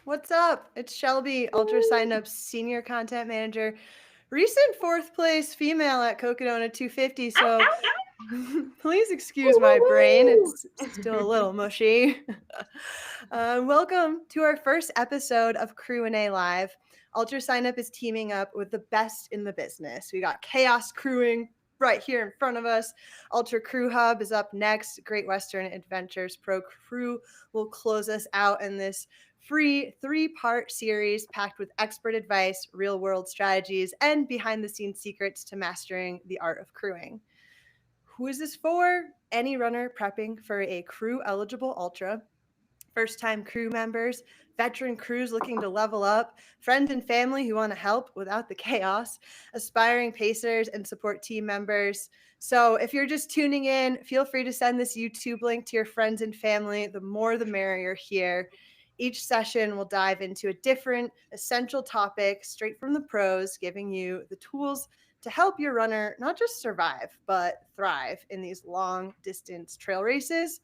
What's up? It's Shelby, UltraSignup's senior content manager, recent fourth place female at Cocodona 250. Ow, So ow, ow. please Woo, excuse my brain. woo, It's still a woo. little mushy. Welcome to our first episode of Crew and A Live. UltraSignup is teaming up with the best in the business. We got Chaos Crewing right here in front of us. Ultra Crew Hub is up next. Great Western Adventures Pro Crew will close us out in this free 3-part series packed with expert advice, real world strategies, and behind the scenes secrets to mastering the art of crewing. Who is this for? Any runner prepping for a crew eligible ultra, first time crew members, veteran crews looking to level up, friends and family who want to help without the chaos, aspiring pacers and support team members. So if you're just tuning in, feel free to send this YouTube link to your friends and family. The more the merrier here. Each session will dive into a different essential topic straight from the pros, giving you the tools to help your runner not just survive, but thrive in these long distance trail races.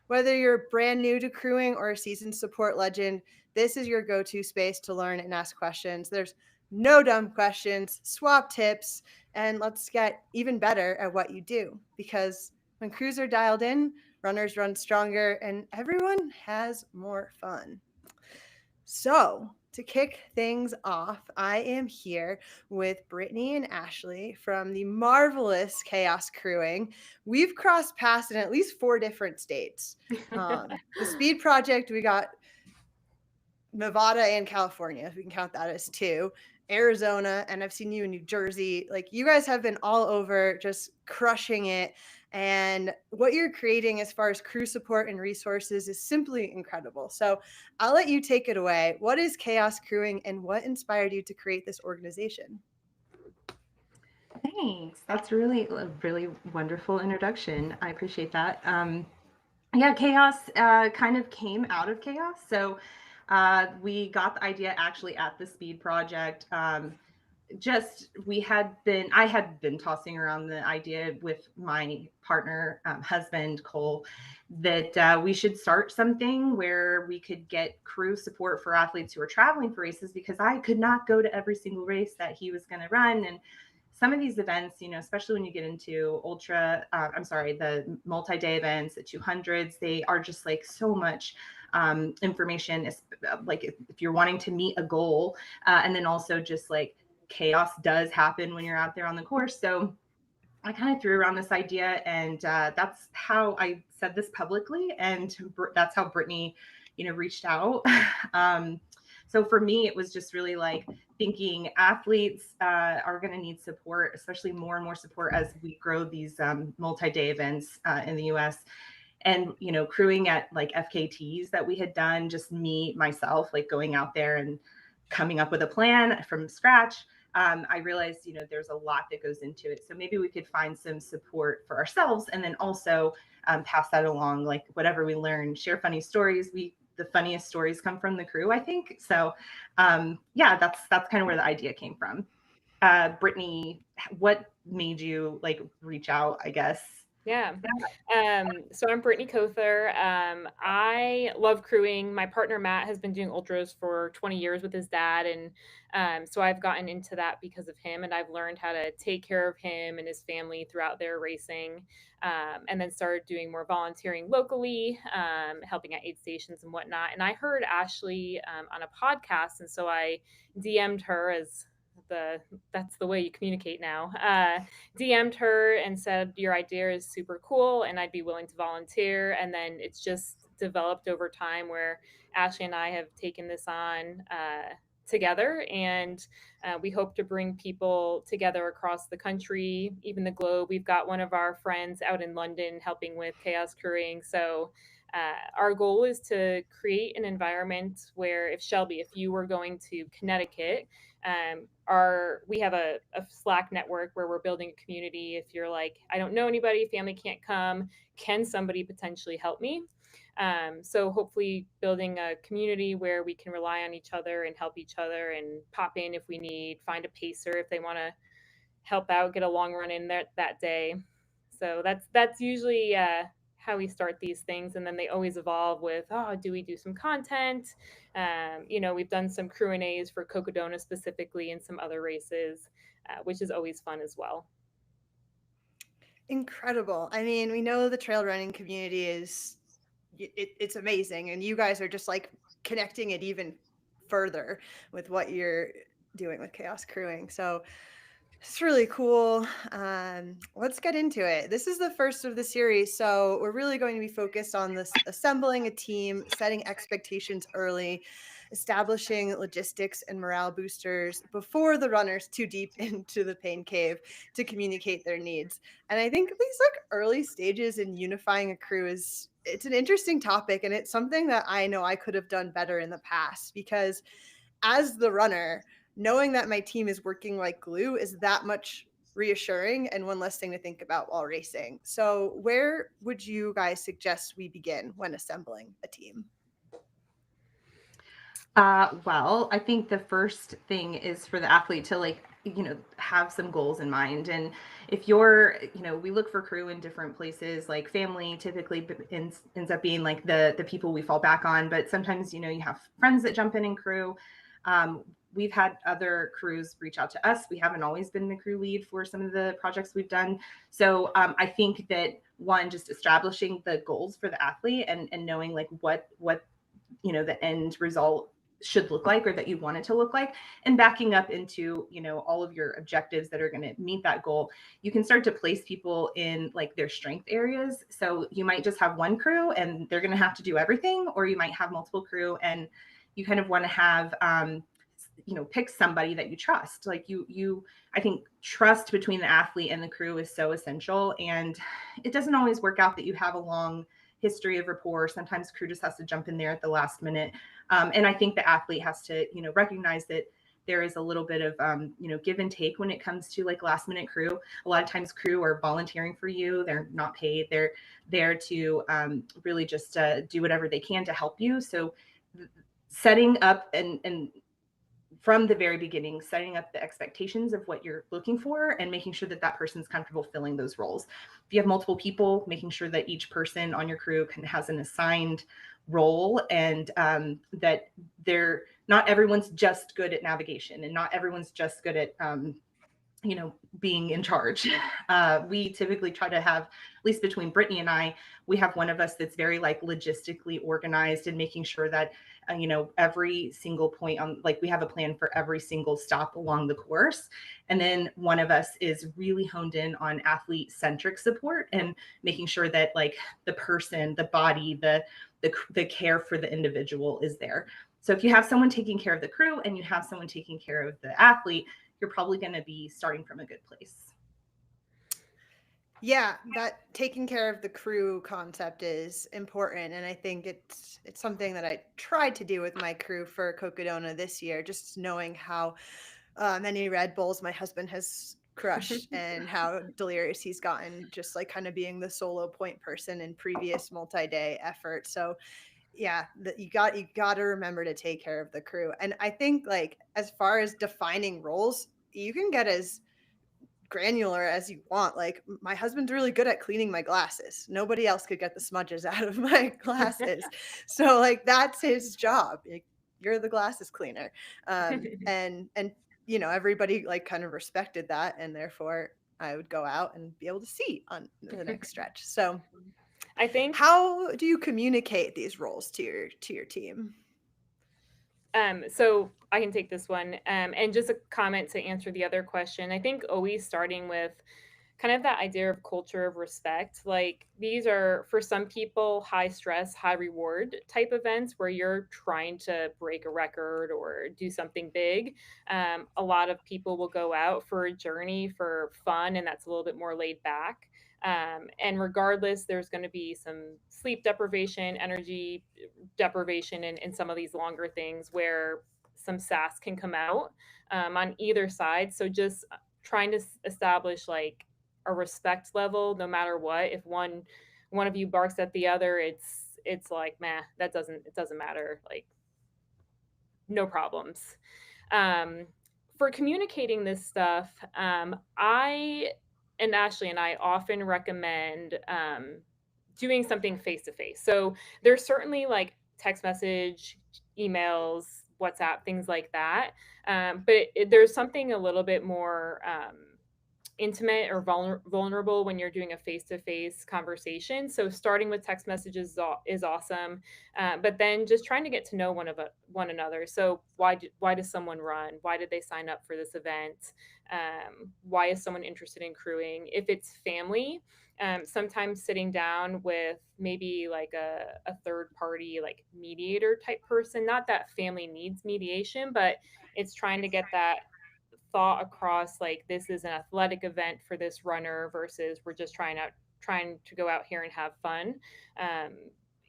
Whether you're brand new to crewing or a seasoned support legend, this is your go to space to learn and ask questions. There's no dumb questions, swap tips, and let's get even better at what you do. Because when crews are dialed in, runners run stronger and everyone has more fun. So, to kick things off, I am here with Brittany and Ashley from the marvelous Chaos Crewing. We've crossed paths in at least 4 different states. The Speed Project, we got Nevada and California, if we can count that as two, Arizona, and I've seen you in New Jersey. Like, you guys have been all over just crushing it. And what you're creating as far as crew support and resources is simply incredible. So I'll let you take it away. What is Chaos Crewing and what inspired you to create this organization? Thanks. That's really a really wonderful introduction. I appreciate that. Yeah, chaos kind of came out of chaos. So we got the idea actually at the Speed Project. I had been tossing around the idea with my partner, husband Cole, that we should start something where we could get crew support for athletes who are traveling for races, because I could not go to every single race that he was going to run. And some of these events, especially when you get into the multi-day events, the 200s, they are just like so much information, like if you're wanting to meet a goal, and then also just like chaos does happen when you're out there on the course. So I kind of threw around this idea, and that's how I said this publicly, and that's how Brittany, reached out. um, so for me, it was just really like thinking athletes are going to need support, especially more and more support as we grow these multi-day events in the U.S. And crewing at like FKTs that we had done, just me myself, like going out there and coming up with a plan from scratch. I realized, there's a lot that goes into it. So maybe we could find some support for ourselves, and then also pass that along, like whatever we learn, share funny stories. The funniest stories come from the crew, I think. So yeah, that's kind of where the idea came from. Brittany, what made you like reach out, I guess? Yeah. So I'm Brittany Cother. I love crewing. My partner Matt has been doing ultras for 20 years with his dad, and so I've gotten into that because of him, and I've learned how to take care of him and his family throughout their racing, and then started doing more volunteering locally, helping at aid stations and whatnot. And I heard Ashley on a podcast, and so I DM'd her, as that's the way you communicate now. DM'd her and said, your idea is super cool and I'd be willing to volunteer. And then it's just developed over time where Ashley and I have taken this on together. And we hope to bring people together across the country, even the globe. We've got one of our friends out in London helping with chaos crewing. So our goal is to create an environment where, if you were going to Connecticut, we have a Slack network where we're building a community. If you're like, I don't know anybody, family can't come, can somebody potentially help me? So hopefully building a community where we can rely on each other and help each other and pop in if we need, find a pacer if they want to help out, get a long run in there that day. So that's usually how we start these things, and then they always evolve with, oh, do we do some content? We've done some Q&As for Cocodona specifically and some other races, which is always fun as well. Incredible. I mean, we know the trail running community it's amazing, and you guys are just like connecting it even further with what you're doing with Chaos Crewing. So it's really cool. Let's get into it. This is the first of the series, so we're really going to be focused on this assembling a team, setting expectations early, establishing logistics and morale boosters before the runners too deep into the pain cave to communicate their needs. And I think these like early stages in unifying a crew it's an interesting topic, and it's something that I know I could have done better in the past, because as the runner, knowing that my team is working like glue is that much reassuring and one less thing to think about while racing. So where would you guys suggest we begin when assembling a team? Well, I think the first thing is for the athlete to have some goals in mind. And if we look for crew in different places, like family typically ends up being like the people we fall back on. But sometimes, you have friends that jump in crew. We've had other crews reach out to us. We haven't always been the crew lead for some of the projects we've done. So I think that one, just establishing the goals for the athlete and knowing like what the end result should look like, or that you want it to look like, and backing up into all of your objectives that are going to meet that goal. You can start to place people in like their strength areas. So you might just have one crew and they're going to have to do everything, or you might have multiple crew and you kind of want to have pick somebody that you trust. Like I think trust between the athlete and the crew is so essential, and it doesn't always work out that you have a long history of rapport. Sometimes crew just has to jump in there at the last minute. And I think the athlete has to, recognize that there is a little bit of, give and take when it comes to like last minute crew. A lot of times crew are volunteering for you. They're not paid. They're there to really just do whatever they can to help you. So setting up and from the very beginning, setting up the expectations of what you're looking for and making sure that that person's comfortable filling those roles. If you have multiple people, making sure that each person on your crew has an assigned role, and that not everyone's just good at navigation, and not everyone's just good at being in charge. We typically try to have, at least between Brittany and I, we have one of us that's very like logistically organized and making sure that, every single point on, like, we have a plan for every single stop along the course. And then one of us is really honed in on athlete centric support and making sure that like the person, the body, the care for the individual is there. So if you have someone taking care of the crew and you have someone taking care of the athlete, you're probably going to be starting from a good place. Yeah, that taking care of the crew concept is important, and I think it's something that I tried to do with my crew for Cocodona this year, just knowing how many Red Bulls my husband has crushed and how delirious he's gotten, just like kind of being the solo point person in previous multi-day effort. So yeah, you got to remember to take care of the crew. And I think like as far as defining roles, you can get as granular as you want. Like my husband's really good at cleaning my glasses. Nobody else could get the smudges out of my glasses. So like that's his job. Like, you're the glasses cleaner. And everybody like kind of respected that, and therefore I would go out and be able to see on the next stretch. So I think how do you communicate these roles to your team? So I can take this one. And just a comment to answer the other question. I think always starting with kind of that idea of culture of respect. Like these are, for some people, high stress, high reward type events where you're trying to break a record or do something big. A lot of people will go out for a journey for fun, and that's a little bit more laid back. And regardless, there's going to be some sleep deprivation, energy deprivation in some of these longer things where some sass can come out on either side. So just trying to establish like a respect level no matter what. If one of you barks at the other, it's like, meh, it doesn't matter, like no problems. For communicating this stuff, I and Ashley and I often recommend doing something face to face. So there's certainly like text message, emails, WhatsApp, things like that. But there's something a little bit more intimate or vulnerable when you're doing a face-to-face conversation. So starting with text messages is awesome, but then just trying to get to know one another. So why does someone run? Why did they sign up for this event? Why is someone interested in crewing? If it's family, sometimes sitting down with maybe like a third party, like mediator type person. Not that family needs mediation, but it's trying to get that thought across, like this is an athletic event for this runner versus we're just trying to go out here and have fun. um,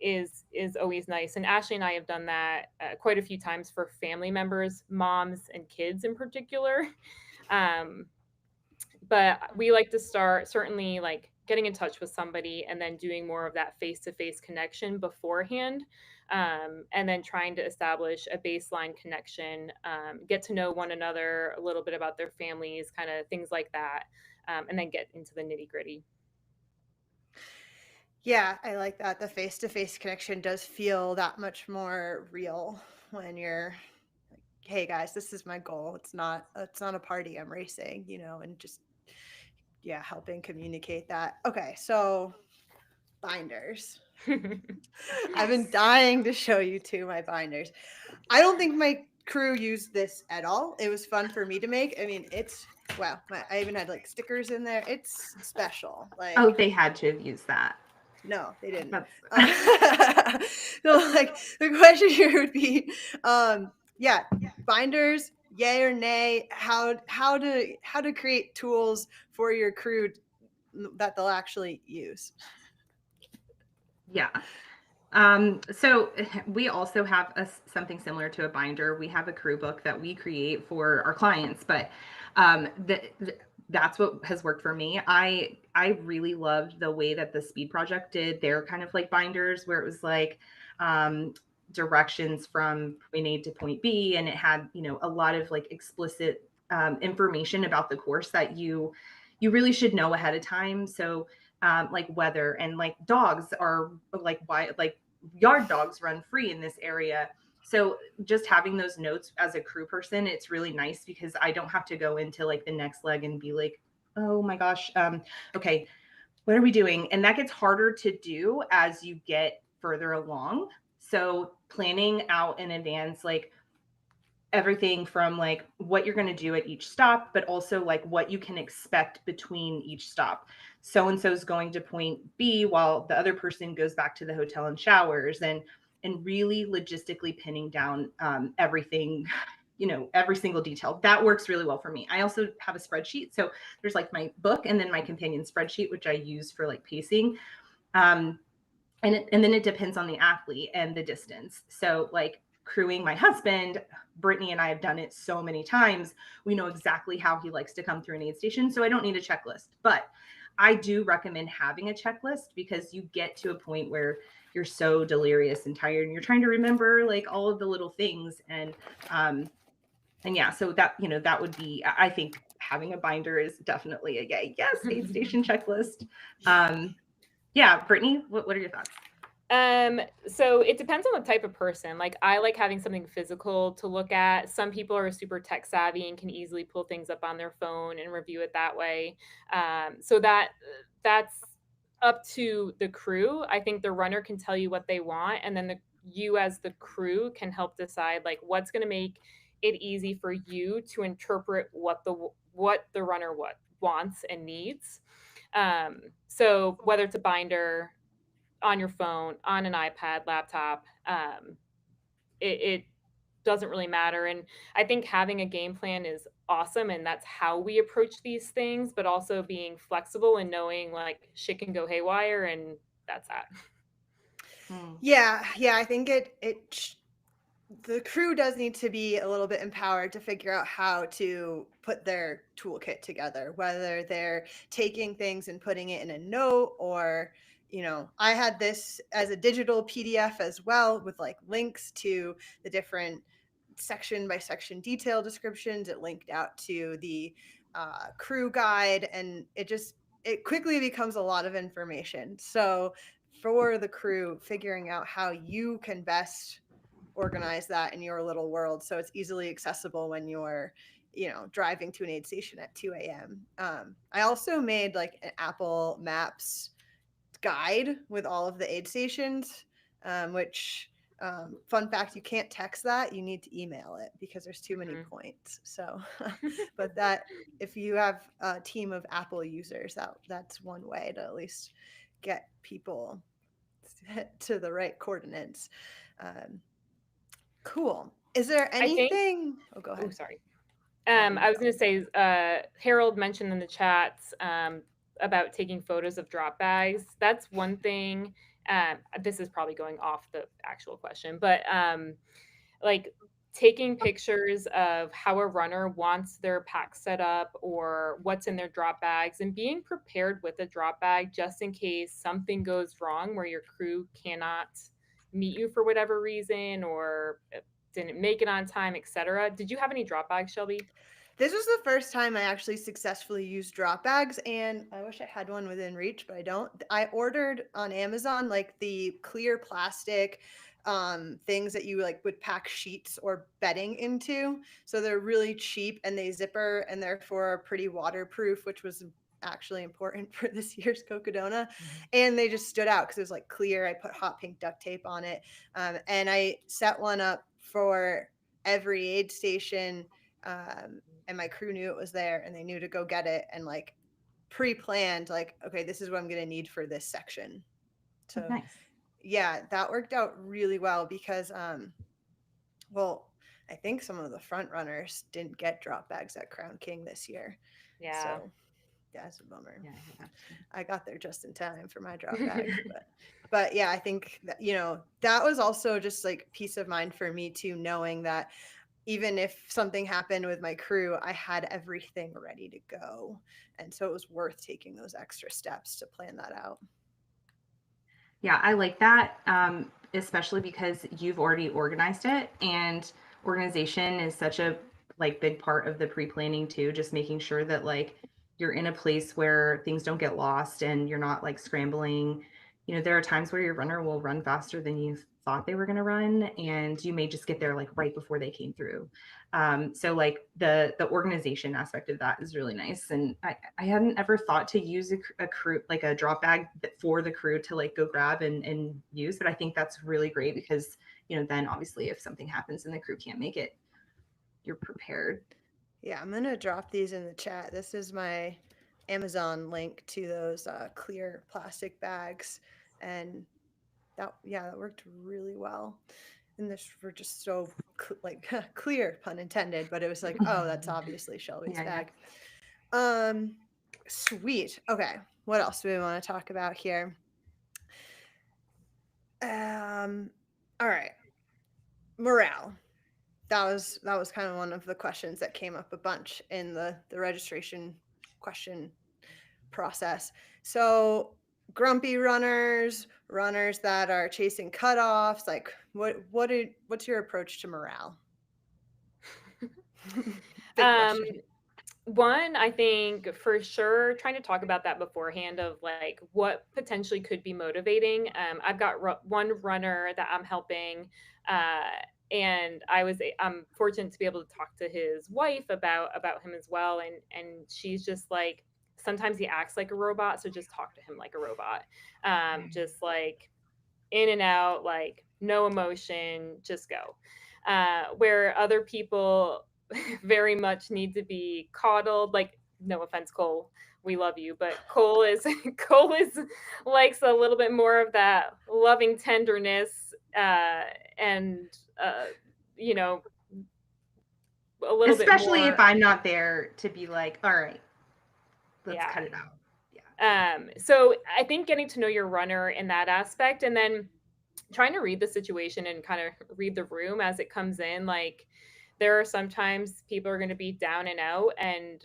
is always nice, and Ashley and I have done that quite a few times for family members, moms and kids in particular. um, but we like to start certainly like getting in touch with somebody and then doing more of that face-to-face connection beforehand, and then trying to establish a baseline connection, get to know one another a little bit about their families, kind of things like that, and then get into the nitty-gritty. Yeah, I like that. The face-to-face connection does feel that much more real when you're like, hey guys, this is my goal. It's not a party I'm racing, and just helping communicate that. Okay, so binders. I've been dying to show you two my binders. I don't think my crew used this at all. It was fun for me to make. I mean, I even had like stickers in there. It's special. Like, Oh, they had to have used that. no, they didn't. That's So like the question here would be, binders, yay or nay? How to create tools for your crew that they'll actually use? Yeah. So we also have something similar to a binder. We have a crew book that we create for our clients, but that's what has worked for me. I really loved the way that the Speed Project did their kind of like binders, where it was like directions from point A to point B, and it had a lot of like explicit information about the course that you really should know ahead of time. So like weather, and like dogs are like yard dogs run free in this area. So just having those notes as a crew person, it's really nice because I don't have to go into like the next leg and be like, oh my gosh, okay, what are we doing? And that gets harder to do as you get further along. So planning out in advance, like everything from like what you're going to do at each stop, but also like what you can expect between each stop. So and so is going to point B while the other person goes back to the hotel and showers, and really logistically pinning down everything, every single detail. That works really well for me. I also have a spreadsheet. So there's like my book and then my companion spreadsheet, which I use for like pacing. And then it depends on the athlete and the distance. So like crewing my husband, Brittany and I have done it so many times. We know exactly how he likes to come through an aid station. So I don't need a checklist, but I do recommend having a checklist because you get to a point where you're so delirious and tired and you're trying to remember like all of the little things. And yeah, so that, that would be, I think having a binder is definitely a yay. Yes, aid station checklist. Yeah, Brittany, what are your thoughts? So it depends on the type of person. Like I like having something physical to look at. Some people are super tech savvy and can easily pull things up on their phone and review it that way. So that's up to the crew. I think the runner can tell you what they want, and then you as the crew can help decide like what's going to make it easy for you to interpret what the runner wants and needs. So whether it's a binder on your phone, on an iPad, laptop, it doesn't really matter. And I think having a game plan is awesome, and that's how we approach these things, but also being flexible and knowing like shit can go haywire, and that's that. Yeah, I think the crew does need to be a little bit empowered to figure out how to put their toolkit together, whether they're taking things and putting it in a note, or I had this as a digital PDF as well with like links to the different section by section detail descriptions. It linked out to the crew guide, and it quickly becomes a lot of information. So for the crew, figuring out how you can best organize that in your little world so it's easily accessible when you're, driving to an aid station at 2 a.m. I also made like an Apple Maps guide with all of the aid stations, which fun fact, you can't text that, you need to email it because there's too many points. So but that, if you have a team of Apple users, that's one way to at least get people to the right coordinates. Cool. Is there anything? Oh, go ahead. Oh, sorry. I was going to say, Harold mentioned in the chats about taking photos of drop bags. That's one thing. This is probably going off the actual question, but like taking pictures of how a runner wants their pack set up or what's in their drop bags, and being prepared with a drop bag just in case something goes wrong where your crew cannot meet you for whatever reason or didn't make it on time, etc. Did you have any drop bags, Shelby? This was the first time I actually successfully used drop bags, and I wish I had one within reach, but I don't. I ordered on Amazon like the clear plastic things that you like would pack sheets or bedding into. So they're really cheap and they zipper and therefore are pretty waterproof, which was actually important for this year's Cocodona. And they just stood out because it was like clear. I put hot pink duct tape on it, and I set one up for every aid station. And my crew knew it was there and they knew to go get it and like pre-planned, like, okay, this is what I'm going to need for this section. So Nice. Yeah, that worked out really well because, well, I think some of the front runners didn't get drop bags at Crown King this year. Yeah. So that's a bummer. Yeah, I got there just in time for my drop bag. But yeah, I think that, that was also just like peace of mind for me too, knowing that even if something happened with my crew, I had everything ready to go. And so it was worth taking those extra steps to plan that out. Yeah, I like that, especially because you've already organized it, and organization is such a like big part of the pre-planning too, just making sure that like you're in a place where things don't get lost and you're not like scrambling. There are times where your runner will run faster than you thought they were going to run, and you may just get there like right before they came through. So like the organization aspect of that is really nice. And I hadn't ever thought to use a crew, like a drop bag for the crew to like go grab and use, but I think that's really great because then obviously if something happens and the crew can't make it, you're prepared. Yeah, I'm gonna drop these in the chat. This is my Amazon link to those clear plastic bags, and that worked really well. And this were just so like clear, pun intended, but it was like, oh, that's obviously Shelby's bag. Sweet. Okay, what else do we want to talk about here? All right, morale. That was kind of one of the questions that came up a bunch in the registration question process. So grumpy runners that are chasing cutoffs, like what's your approach to morale? Big question. One, I think for sure trying to talk about that beforehand of like what potentially could be motivating. I've got one runner that I'm helping, and I'm fortunate to be able to talk to his wife about him as well, and she's just like, sometimes he acts like a robot, so just talk to him like a robot, just like in and out, like no emotion, just go. Where other people very much need to be coddled. Like, no offense, Cole, we love you, but Cole is likes a little bit more of that loving tenderness, and a little bit more, especially if I'm not there to be like, all right, let's cut it out. So I think getting to know your runner in that aspect, and then trying to read the situation and kind of read the room as it comes in. Like, there are sometimes people are going to be down and out, and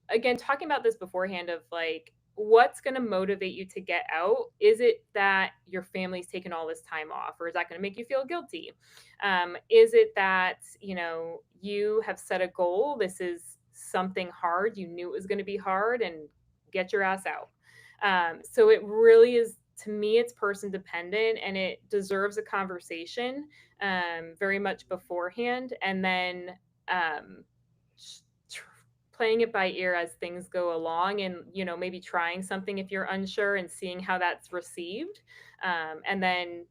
again, talking about this beforehand of like, what's going to motivate you to get out? Is it that your family's taken all this time off, or is that going to make you feel guilty? Is it that you have set a goal, this is something hard, you knew it was going to be hard, and get your ass out? So it really is to me, it's person dependent, and it deserves a conversation, very much beforehand, and then um, playing it by ear as things go along, and maybe trying something if you're unsure and seeing how that's received, and then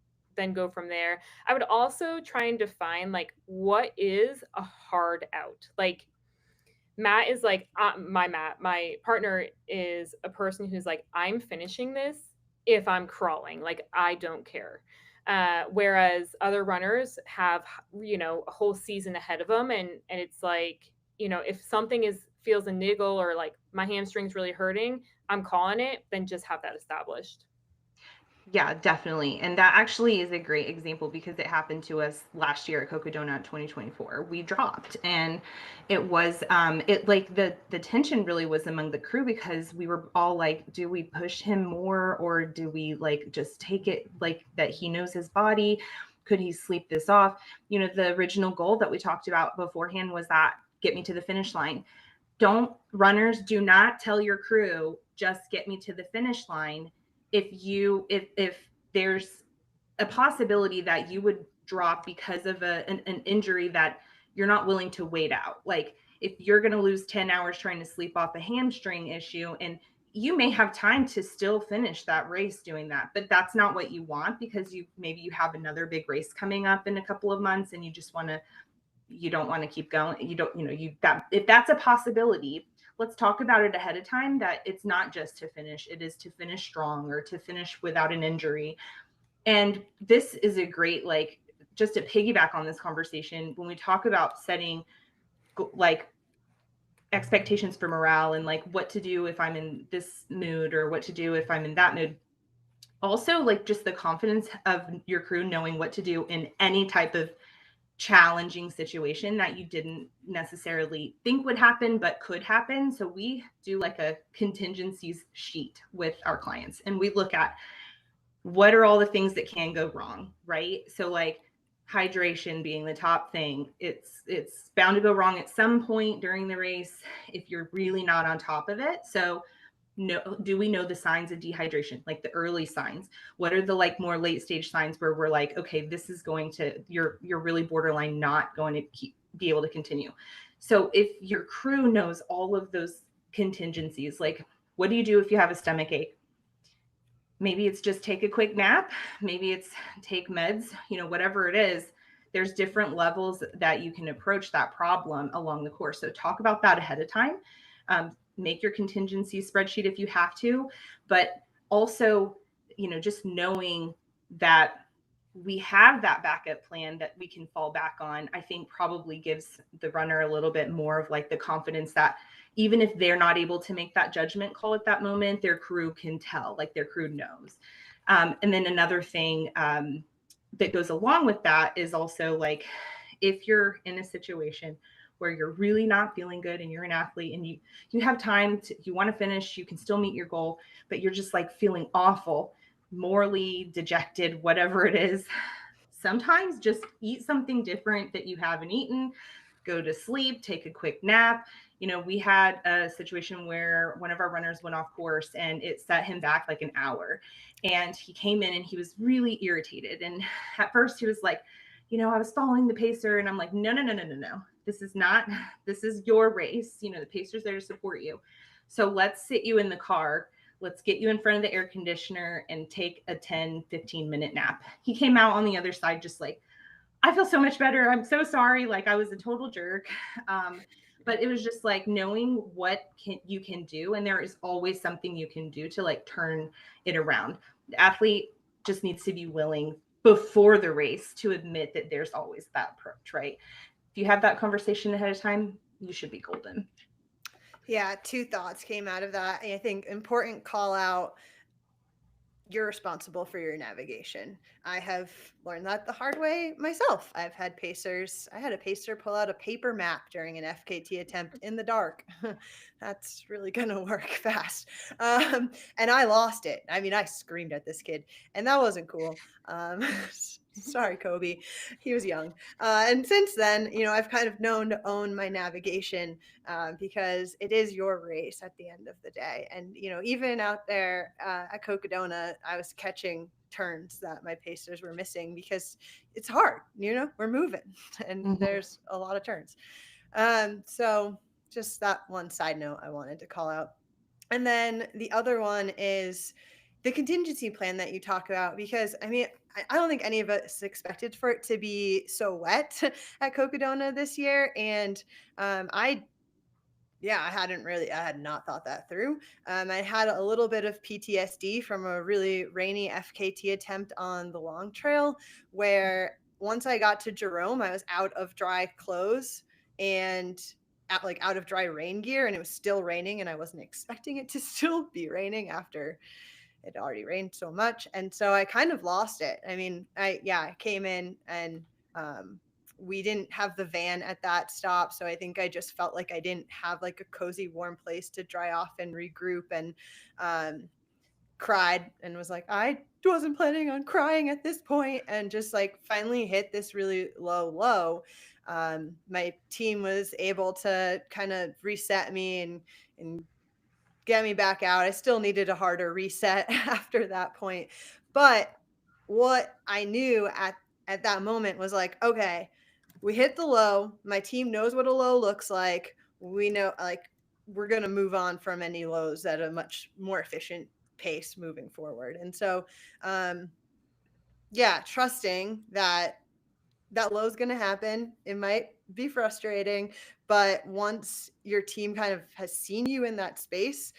go from there. I would also try and define like what is a hard out. Like Matt is like my partner is a person who's like, I'm finishing this if I'm crawling. Like I don't care. Whereas other runners have a whole season ahead of them, and it's like, if something feels a niggle, or like my hamstring's really hurting, I'm calling it. Then just have that established. Yeah, definitely. And that actually is a great example because it happened to us last year at Cocodona 2024. We dropped, and it was it like the tension really was among the crew because we were all like, do we push him more, or do we like just take it like that he knows his body? Could he sleep this off? The original goal that we talked about beforehand was that get me to the finish line. Runners do not tell your crew just get me to the finish line if there's a possibility that you would drop because of an injury that you're not willing to wait out. Like if you're going to lose 10 hours trying to sleep off a hamstring issue, and you may have time to still finish that race doing that, but that's not what you want because maybe you have another big race coming up in a couple of months and you don't want to keep going. If that's a possibility, let's talk about it ahead of time, that it's not just to finish, it is to finish strong or to finish without an injury. And this is a great, like, just to piggyback on this conversation, when we talk about setting like expectations for morale and like what to do if I'm in this mood or what to do if I'm in that mood. Also, like just the confidence of your crew knowing what to do in any type of challenging situation that you didn't necessarily think would happen but could happen. So we do like a contingencies sheet with our clients, and we look at what are all the things that can go wrong, right? So like hydration being the top thing. It's bound to go wrong at some point during the race if you're really not on top of it. So do we know the signs of dehydration, like the early signs? What are the like more late stage signs where we're like, okay, this is going to, you're really borderline not going to be able to continue. So if your crew knows all of those contingencies, like what do you do if you have a stomach ache? Maybe it's just take a quick nap. Maybe it's take meds, whatever it is. There's different levels that you can approach that problem along the course. So talk about that ahead of time. Make your contingency spreadsheet if you have to, but also, just knowing that we have that backup plan that we can fall back on, I think probably gives the runner a little bit more of like the confidence that even if they're not able to make that judgment call at that moment, their crew can tell, like their crew knows. And then another thing that goes along with that is also like, if you're in a situation where you're really not feeling good and you're an athlete and you have time to, you want to finish, you can still meet your goal, but you're just like feeling awful, morally dejected, whatever it is, sometimes just eat something different that you haven't eaten, go to sleep, take a quick nap. We had a situation where one of our runners went off course and it set him back like an hour, and he came in and he was really irritated. And at first he was like, I was following the pacer, and I'm like, no. This is your race. The pacer's there to support you. So let's sit you in the car. Let's get you in front of the air conditioner and take a 10-15 minute nap. He came out on the other side just like, I feel so much better. I'm so sorry. Like I was a total jerk. But it was just like knowing what you can do. And there is always something you can do to like turn it around. The athlete just needs to be willing before the race to admit that there's always that approach, right? If you have that conversation ahead of time, you should be golden. Yeah, two thoughts came out of that. I think important call out, you're responsible for your navigation. I have learned that the hard way myself. I've had pacers. I had a pacer pull out a paper map during an FKT attempt in the dark. That's really going to work fast. And I lost it. I mean, I screamed at this kid, and that wasn't cool. Sorry, Kobe. He was young. And since then, I've kind of known to own my navigation because it is your race at the end of the day. And, even out there at Cocodona, I was catching turns that my pacers were missing because it's hard, we're moving and there's a lot of turns. So just that one side note I wanted to call out. And then the other one is the contingency plan that you talk about, because I don't think any of us expected for it to be so wet at Cocodona this year. And I had not thought that through. I had a little bit of PTSD from a really rainy FKT attempt on the long trail, where once I got to Jerome, I was out of dry clothes and out of dry rain gear, and it was still raining, and I wasn't expecting it to still be raining after it already rained so much. And so I kind of lost it. I came in and we didn't have the van at that stop. So I think I just felt like I didn't have like a cozy, warm place to dry off and regroup, and cried and was like, I wasn't planning on crying at this point, and just like finally hit this really low. My team was able to kind of reset me and get me back out. I still needed a harder reset after that point. But what I knew at that moment was like, okay, we hit the low. My team knows what a low looks like. We know, like, we're going to move on from any lows at a much more efficient pace moving forward. And so, trusting that low is going to happen. It might be frustrating, but once your team kind of has seen you in that space,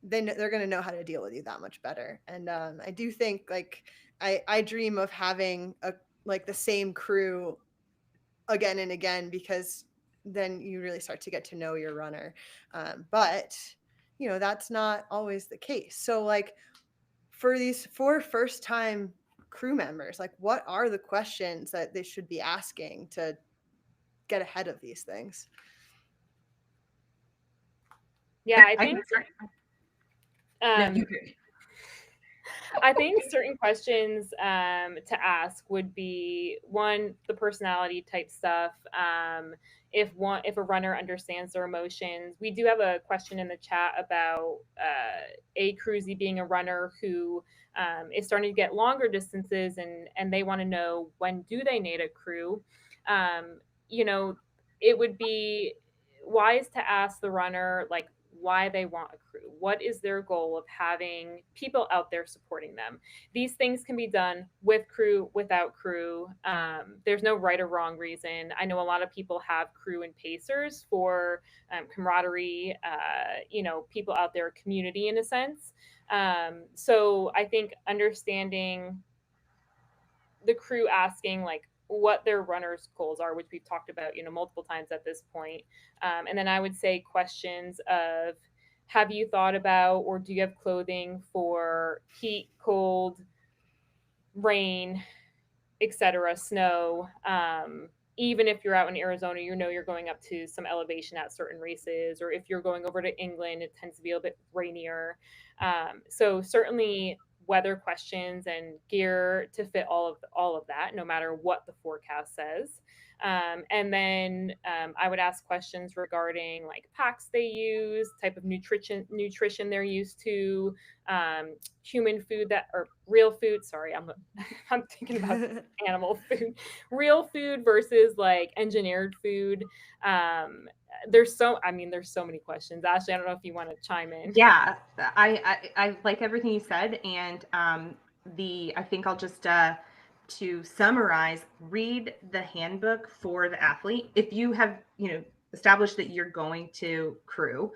then they're going to know how to deal with you that much better. And I do think, like, I dream of having the same crew again and again, because then you really start to get to know your runner. But that's not always the case. So like for these 4 first time crew members, like what are the questions that they should be asking to get ahead of these things? Yeah, I think No, I think certain questions to ask would be, one, the personality type stuff. If a runner understands their emotions. We do have a question in the chat about a cruisy being a runner who is starting to get longer distances, and they want to know, when do they need a crew. It would be wise to ask the runner, like, why they want a crew. What is their goal of having people out there supporting them? These things can be done with crew, without crew. There's no right or wrong reason. I know a lot of people have crew and pacers for camaraderie, people out there, community in a sense. So I think understanding the crew, asking like what their runners' goals are, which we've talked about, multiple times at this point. And then I would say questions of, have you thought about, or do you have clothing for heat, cold, rain, etc., snow? Even if you're out in Arizona, you're going up to some elevation at certain races, or if you're going over to England, it tends to be a bit rainier. So certainly weather questions and gear to fit all of that, no matter what the forecast says. And then I would ask questions regarding like packs they use, type of nutrition they're used to, human food or real food. Sorry, I'm thinking about animal food, real food versus like engineered food. There's so many questions. Ashley, I don't know if you want to chime in. Yeah, I like everything you said, and I think I'll just to summarize, read the handbook for the athlete. If you have established that you're going to crew,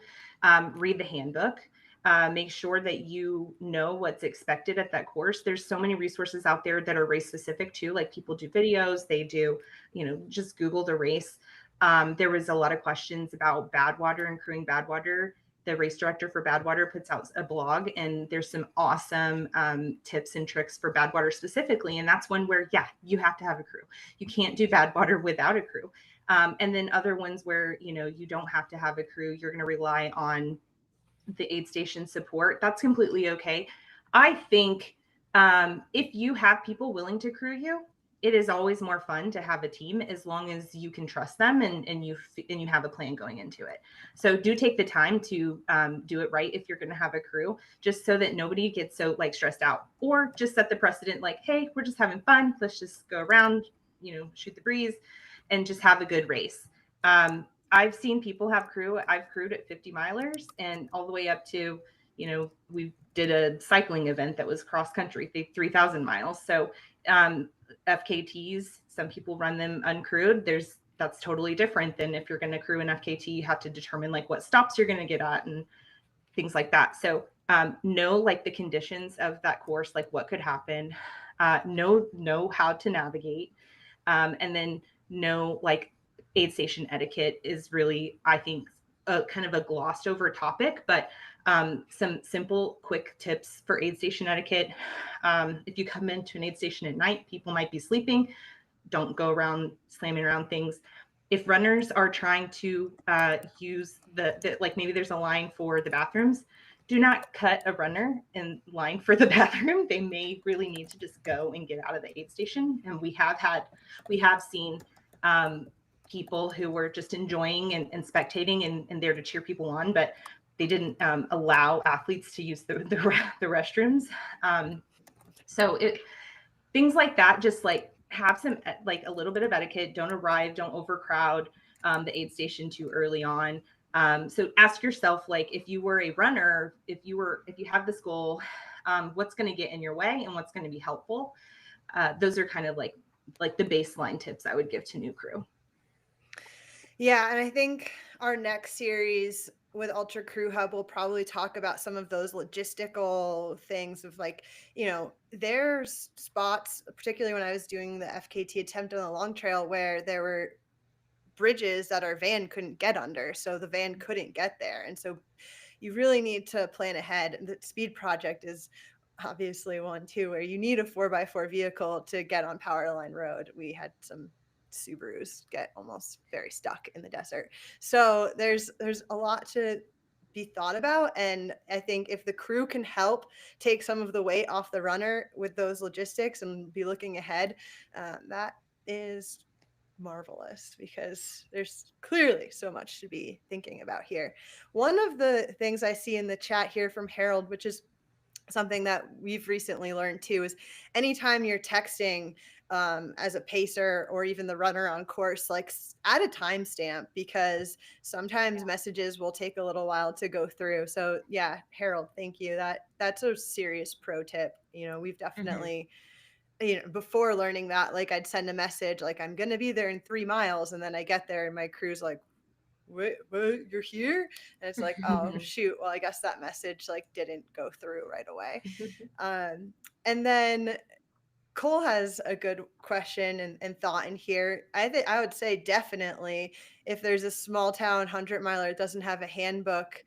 read the handbook. Make sure that you know what's expected at that course. There's so many resources out there that are race specific too. Like people do videos, they do, just Google the race. There was a lot of questions about Badwater and crewing Badwater. The race director for Badwater puts out a blog, and there's some awesome tips and tricks for Badwater specifically. And that's one where, you have to have a crew. You can't do Badwater without a crew. And then other ones where, you don't have to have a crew. You're going to rely on the aid station support. That's completely okay. I think If you have people willing to crew you, it is always more fun to have a team as long as you can trust them and you have a plan going into it. So do take the time to do it right if you're going to have a crew, just so that nobody gets so like stressed out, or just set the precedent like, hey, we're just having fun. Let's just go around, shoot the breeze and just have a good race. I've seen people have crew. I've crewed at 50 milers and all the way up to, we did a cycling event that was cross country, 3,000 miles. So FKTs, some people run them uncrewed. That's totally different than if you're going to crew an FKT, you have to determine like what stops you're going to get at and things like that. So know like the conditions of that course, like what could happen, know how to navigate, and then know like aid station etiquette is really, I think, kind of a glossed over topic, but some simple, quick tips for aid station etiquette. If you come into an aid station at night, people might be sleeping. Don't go around slamming around things. If runners are trying to use the like maybe there's a line for the bathrooms, do not cut a runner in line for the bathroom. They may really need to just go and get out of the aid station. And we have seen people who were just enjoying and spectating and there to cheer people on, but they didn't allow athletes to use the restrooms. So things like that, just like have some like a little bit of etiquette. Don't arrive, don't overcrowd the aid station too early on. So ask yourself, like, if you were a runner, if you have this goal, what's going to get in your way and what's going to be helpful. Those are kind of like the baseline tips I would give to new crew. Yeah, and I think our next series with Ultra Crew Hub will probably talk about some of those logistical things of like, there's spots, particularly when I was doing the FKT attempt on the long trail, where there were bridges that our van couldn't get under, so the van couldn't get there. And so you really need to plan ahead. The speed project is obviously one too, where you need a 4x4 vehicle to get on Powerline Road. We had some Subarus get almost very stuck in the desert. So there's a lot to be thought about. And I think if the crew can help take some of the weight off the runner with those logistics and be looking ahead, that is marvelous, because there's clearly so much to be thinking about here. One of the things I see in the chat here from Harold, which is something that we've recently learned too, is anytime you're texting as a pacer or even the runner on course, like add a timestamp, because sometimes messages will take a little while to go through. So yeah, Harold, thank you. That's a serious pro tip. We've definitely before learning that, like I'd send a message like, I'm gonna be there in 3 miles, and then I get there and my crew's like, what, you're here? And it's like, oh shoot, well I guess that message like didn't go through right away. And then Cole has a good question and thought in here. I would say definitely, if there's a small town 100-miler that doesn't have a handbook,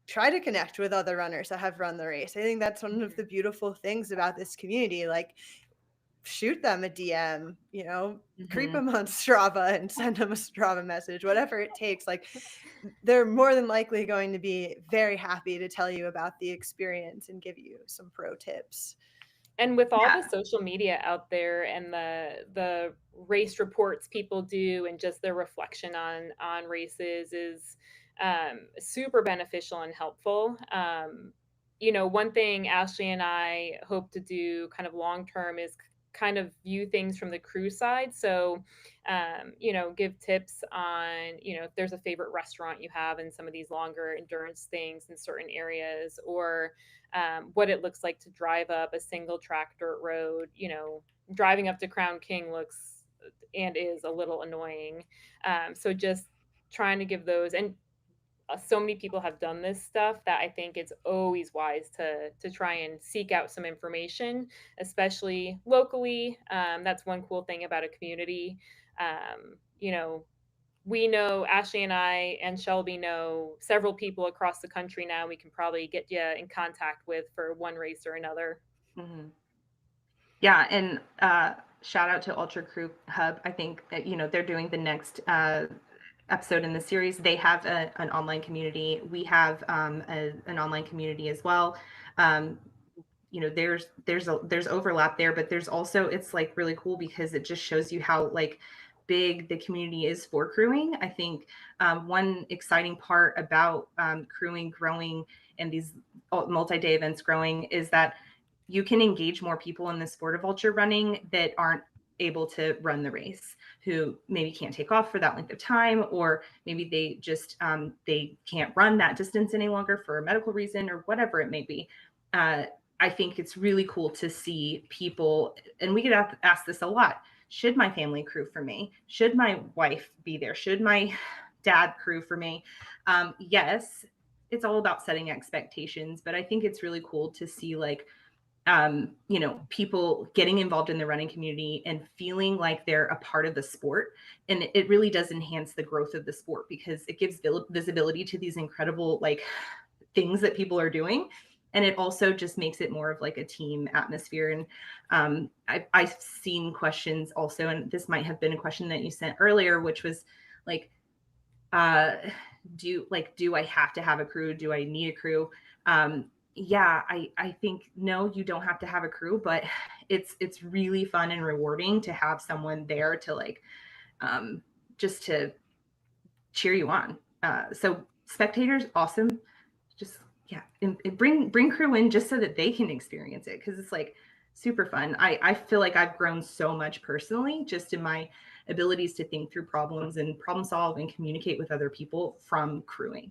try to connect with other runners that have run the race. I think that's one of the beautiful things about this community. Like, shoot them a DM, creep them on Strava and send them a Strava message, whatever it takes. Like, they're more than likely going to be very happy to tell you about the experience and give you some pro tips. And with all the social media out there and the race reports people do and just their reflection on races is super beneficial and helpful. One thing Ashley and I hope to do kind of long term is kind of view things from the crew side. So, give tips on, if there's a favorite restaurant you have in some of these longer endurance things in certain areas, or what it looks like to drive up a single track dirt road. Driving up to Crown King looks and is a little annoying. So just trying to give those, and so many people have done this stuff that I think it's always wise to try and seek out some information, especially locally. That's one cool thing about a community. We know, Ashley and I and Shelby know several people across the country now we can probably get you in contact with for one race or another. Mm-hmm. Yeah, and shout out to Ultra Crew Hub. I think that, they're doing the next episode in the series. They have an online community. We have an online community as well. you know, there's overlap there, but there's also, it's like really cool because it just shows you how like big the community is for crewing. I think one exciting part about crewing growing and these multi-day events growing is that you can engage more people in the sport of ultra running that aren't able to run the race, who maybe can't take off for that length of time, or maybe they just they can't run that distance any longer for a medical reason or whatever it may be. I think it's really cool to see people, and we get asked this a lot. Should my family crew for me? Should my wife be there? Should my dad crew for me? Yes, it's all about setting expectations, but I think it's really cool to see like you know, people getting involved in the running community and feeling like they're a part of the sport. And it really does enhance the growth of the sport because it gives visibility to these incredible like things that people are doing. And it also just makes it more of like a team atmosphere. And I've seen questions also, and this might have been a question that you sent earlier, which was like, do I have to have a crew? Do I need a crew? Yeah, I think no, you don't have to have a crew, but it's really fun and rewarding to have someone there to like just to cheer you on. So spectators, awesome. Just yeah, and bring crew in just so that they can experience it because it's like super fun. I feel like I've grown so much personally just in my abilities to think through problems and problem solve and communicate with other people from crewing.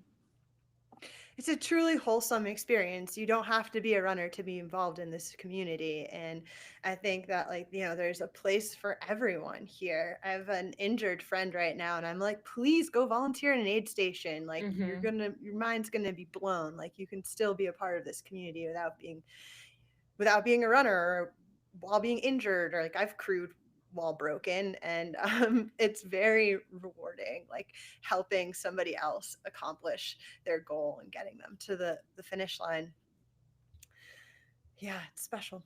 It's a truly wholesome experience. You don't have to be a runner to be involved in this community. And I think that, like, you know, there's a place for everyone here. I have an injured friend right now, and I'm like, please go volunteer in an aid station. Like, Mm-hmm. your mind's gonna be blown. Like, you can still be a part of this community without being a runner or while being injured, or like I've crewed while broken, and it's very rewarding, like helping somebody else accomplish their goal and getting them to the finish line. Yeah, it's special.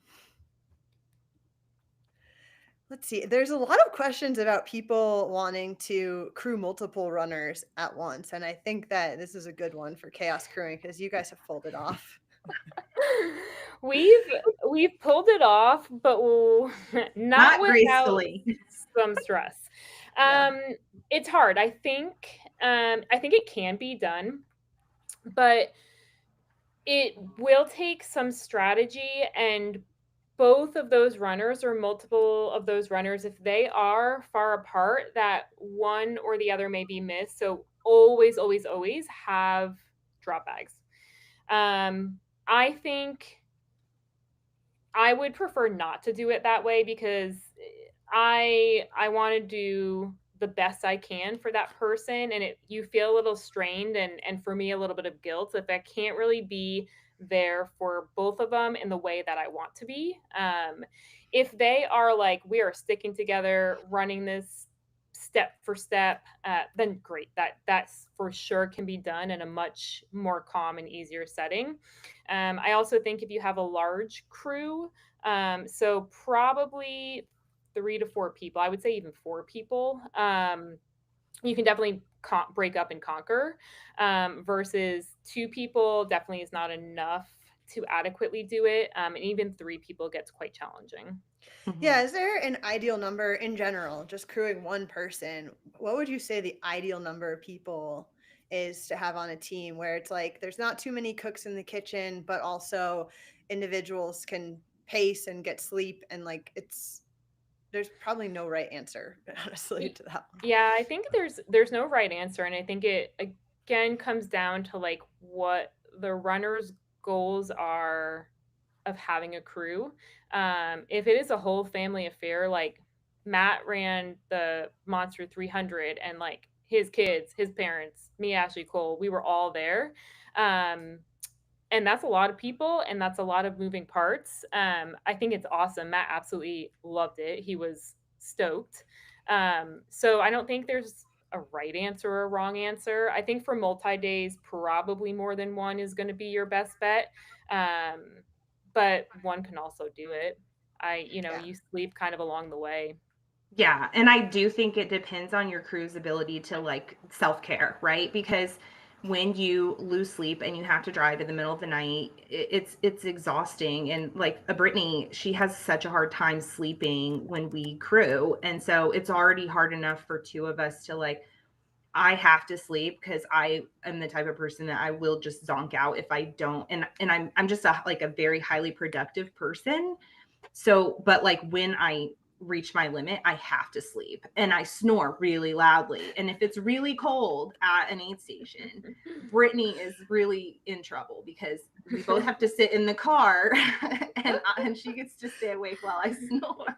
Let's see. There's a lot of questions about people wanting to crew multiple runners at once, and I think that this is a good one for chaos crewing because you guys have folded off. We've we've pulled it off, but not Not without gracefully. some stress. Yeah. It's hard. I think it can be done, but it will take some strategy, and both of those runners or multiple of those runners, if they are far apart, that one or the other may be missed. So always, always, always have drop bags. I think I would prefer not to do it that way because I want to do the best I can for that person, and you feel a little strained, and for me a little bit of guilt if I can't really be there for both of them in the way that I want to be. If they are like we are sticking together running this step for step, then great, that's for sure can be done in a much more calm and easier setting. I also think if you have a large crew, so probably 3 to 4 people, I would say even 4 people, you can definitely break up and conquer, versus 2 people definitely is not enough to adequately do it. And even 3 people gets quite challenging. Yeah, is there an ideal number in general, just crewing one person? What would you say the ideal number of people is to have on a team where it's like there's not too many cooks in the kitchen, but also individuals can pace and get sleep, and like there's probably no right answer, honestly, Y- to that one. Yeah, I think there's no right answer, and I think it again comes down to like what the runner's goals are of having a crew. If it is a whole family affair, like Matt ran the Monster 300, and like his kids, his parents, me, Ashley, Cole, we were all there. Um, and that's a lot of people, and that's a lot of moving parts. I think it's awesome. Matt absolutely loved it. He was stoked. So I don't think there's a right answer or a wrong answer. I think for multi days, probably more than one is going to be your best bet. Um, but one can also do it. Yeah. You sleep kind of along the way. Yeah, and I do think it depends on your crew's ability to like self-care, right? Because when you lose sleep and you have to drive in the middle of the night, it's exhausting. And like a Brittany, she has such a hard time sleeping when we crew, and so it's already hard enough for two of us to like, I have to sleep because I am the type of person that I will just zonk out if I don't. And I'm just like a very highly productive person. So, but like when I reach my limit, I have to sleep and I snore really loudly. And if it's really cold at an aid station, Brittany is really in trouble because we both have to sit in the car and she gets to stay awake while I snore.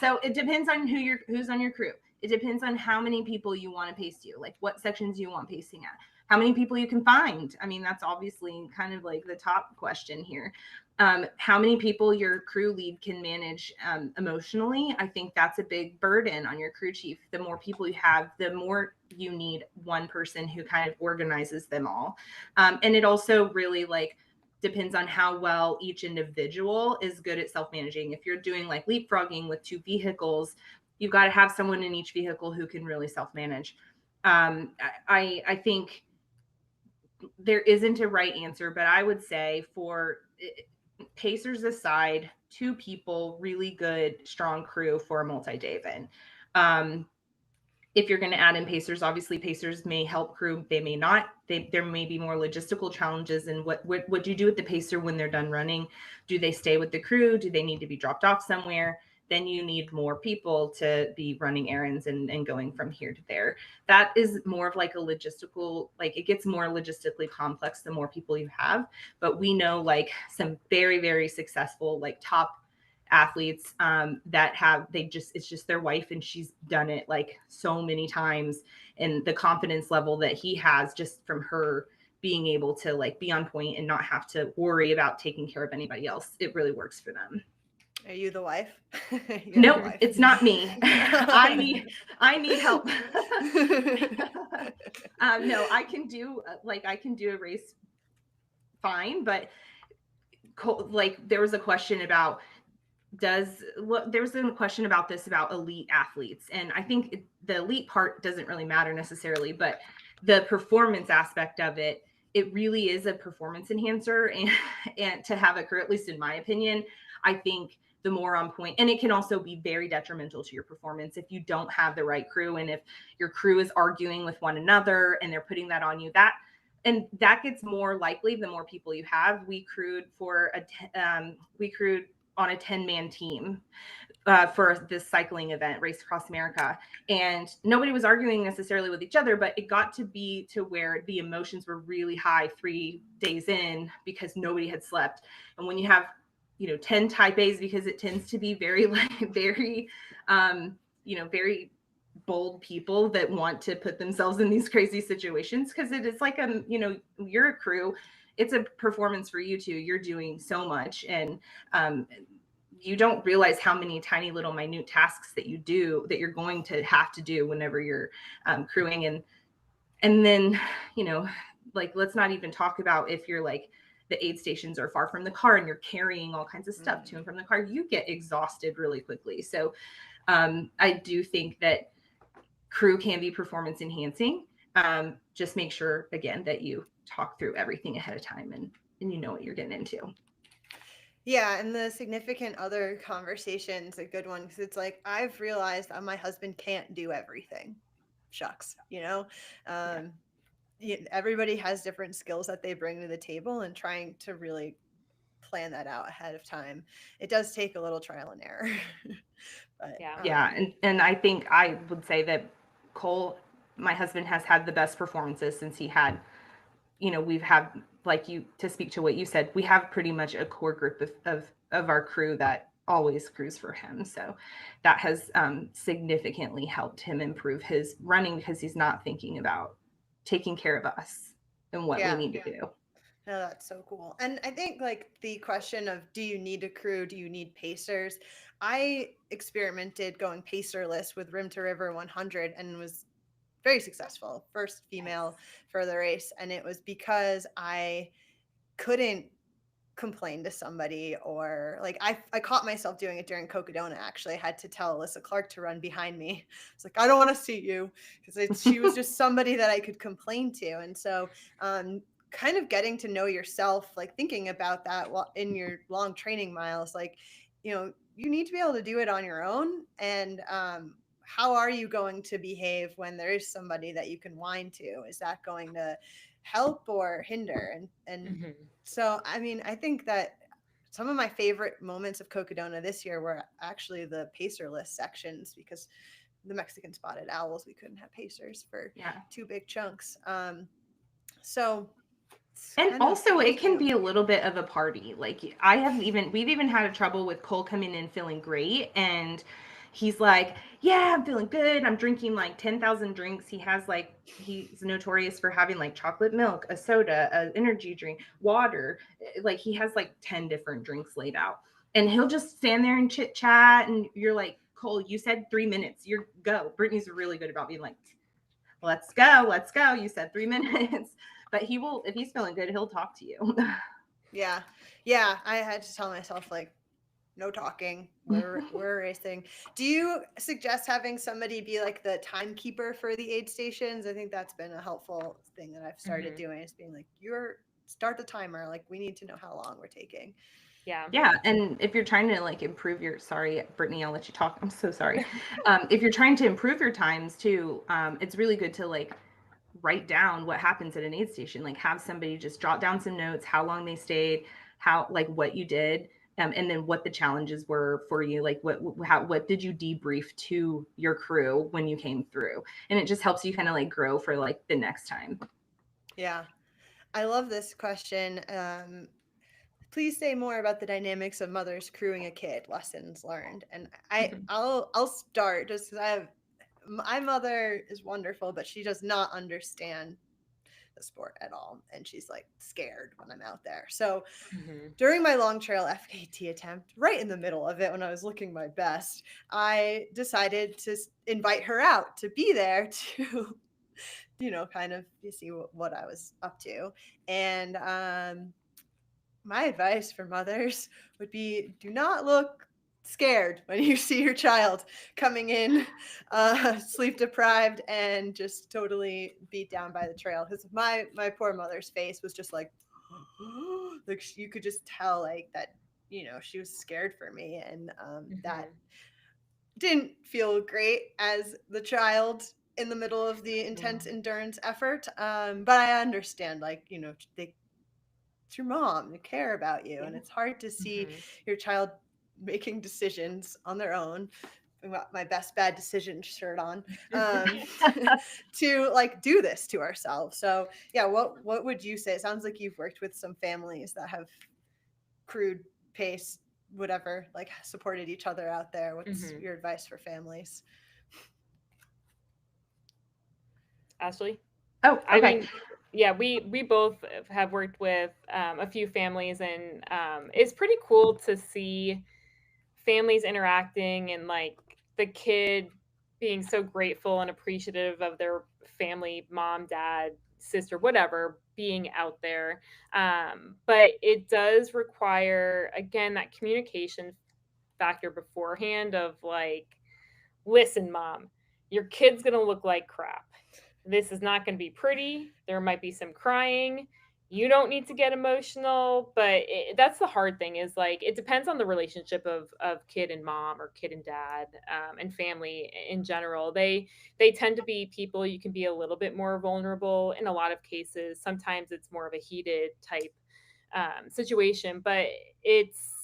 So it depends on who's on your crew. It depends on how many people you want to pace you, like what sections you want pacing at, how many people you can find. I mean, that's obviously kind of like the top question here. How many people your crew lead can manage emotionally. I think that's a big burden on your crew chief. The more people you have, the more you need one person who kind of organizes them all. And it also really like depends on how well each individual is good at self-managing. If you're doing like leapfrogging with two vehicles, you've got to have someone in each vehicle who can really self-manage. I think there isn't a right answer, but I would say for pacers aside, two people, really good, strong crew for a multi-day event. If you're going to add in pacers, obviously pacers may help crew, they may not. There may be more logistical challenges. And what do you do with the pacer when they're done running? Do they stay with the crew? Do they need to be dropped off somewhere? Then you need more people to be running errands and going from here to there. That is more of like a logistical, like it gets more logistically complex the more people you have. But we know like some very, very successful, like top athletes that have, it's just their wife and she's done it like so many times. And the confidence level that he has just from her being able to like be on point and not have to worry about taking care of anybody else, it really works for them. Are you the wife? No, it's not me. I need help. No, I can do a race fine, but like there was a question about this about elite athletes, and I think the elite part doesn't really matter necessarily, but the performance aspect of it really is a performance enhancer. And to have a crew, at least in my opinion, I think the more on point, and it can also be very detrimental to your performance if you don't have the right crew, and if your crew is arguing with one another and they're putting that on you, that gets more likely the more people you have. We crewed on a 10-man team for this cycling event, Race Across America. And nobody was arguing necessarily with each other, but it got to be to where the emotions were really high 3 days in because nobody had slept. And when you have, 10 type A's, because it tends to be very, very very bold people that want to put themselves in these crazy situations, because it is like you're a crew, it's a performance for you too. You're doing so much, and you don't realize how many tiny little minute tasks that you do that you're going to have to do whenever you're crewing. And then like, let's not even talk about if you're like the aid stations are far from the car and you're carrying all kinds of stuff to and from the car, you get exhausted really quickly. So I do think that crew can be performance enhancing. Just make sure, again, that you talk through everything ahead of time and you know what you're getting into. Yeah, and the significant other conversation's a good one, because it's like, I've realized that my husband can't do everything. Shucks, everybody has different skills that they bring to the table, and trying to really plan that out ahead of time, it does take a little trial and error. But and I think I would say that Cole, my husband, has had the best performances since he had, we've had, like, you, to speak to what you said, we have pretty much a core group of our crew that always crews for him. So that has significantly helped him improve his running, because he's not thinking about taking care of us and what we need to do. No, that's so cool. And I think like the question of, do you need a crew? Do you need pacers? I experimented going pacerless with Rim to River 100 and was very successful. First female for the race. And it was because I couldn't complain to somebody, or like I caught myself doing it during Cocodona. Actually, I had to tell Alyssa Clark to run behind me. It's like, I don't want to see you, because she was just somebody that I could complain to. And so kind of getting to know yourself, like thinking about that in your long training miles, like, you need to be able to do it on your own. And how are you going to behave when there is somebody that you can whine to? Is that going to help or hinder? And so, I mean, I think that some of my favorite moments of Cocodona this year were actually the pacerless sections, because the Mexican spotted owls, we couldn't have pacers for 2 big chunks. So and also it can be a little bit of a party. Like we've even had a trouble with Cole coming in feeling great, and he's like, yeah, I'm feeling good. I'm drinking like 10,000 drinks. He's notorious for having like chocolate milk, a soda, an energy drink, water. Like he has like 10 different drinks laid out, and he'll just stand there and chit chat. And you're like, Cole, you said 3 minutes. Go. Brittany's really good about being like, let's go. You said 3 minutes. But he will, if he's feeling good, he'll talk to you. Yeah. I had to tell myself, like, no talking. We're racing. Do you suggest having somebody be like the timekeeper for the aid stations? I think that's been a helpful thing that I've started doing, is being like, start the timer. Like, we need to know how long we're taking. Yeah. And if you're trying to like improve sorry, Brittany, I'll let you talk. I'm so sorry. If you're trying to improve your times too, it's really good to like write down what happens at an aid station. Like have somebody just jot down some notes, how long they stayed, what you did, and then what the challenges were for you. Like what did you debrief to your crew when you came through? And it just helps you kind of like grow for like the next time. Yeah. I love this question. Please say more about the dynamics of mothers crewing a kid, lessons learned. And I'll start, just because my mother is wonderful, but she does not understand the sport at all, and she's like scared when I'm out there. So during my long trail FKT attempt, right in the middle of it, when I was looking my best, I decided to invite her out to be there to kind of see what I was up to. And my advice for mothers would be, do not look scared when you see your child coming in sleep deprived and just totally beat down by the trail. Because my poor mother's face was just like like you could just tell like that she was scared for me. And that didn't feel great as the child in the middle of the intense endurance effort. But I understand, like, it's your mom, they care about you, and it's hard to see your child making decisions on their own. I got my best bad decision shirt on, to like do this to ourselves. So yeah, what would you say? It sounds like you've worked with some families that have crewed, paced, whatever, like supported each other out there. What's your advice for families? Ashley? Oh, okay. I mean, yeah, we both have worked with a few families, and it's pretty cool to see families interacting, and like the kid being so grateful and appreciative of their family, mom, dad, sister, whatever, being out there. But it does require, again, that communication factor beforehand of like, listen, mom, your kid's going to look like crap. This is not going to be pretty. There might be some crying. You don't need to get emotional, but that's the hard thing, is like, it depends on the relationship of kid and mom, or kid and dad, and family in general. They tend to be people you can be a little bit more vulnerable in a lot of cases. Sometimes it's more of a heated type situation, but it's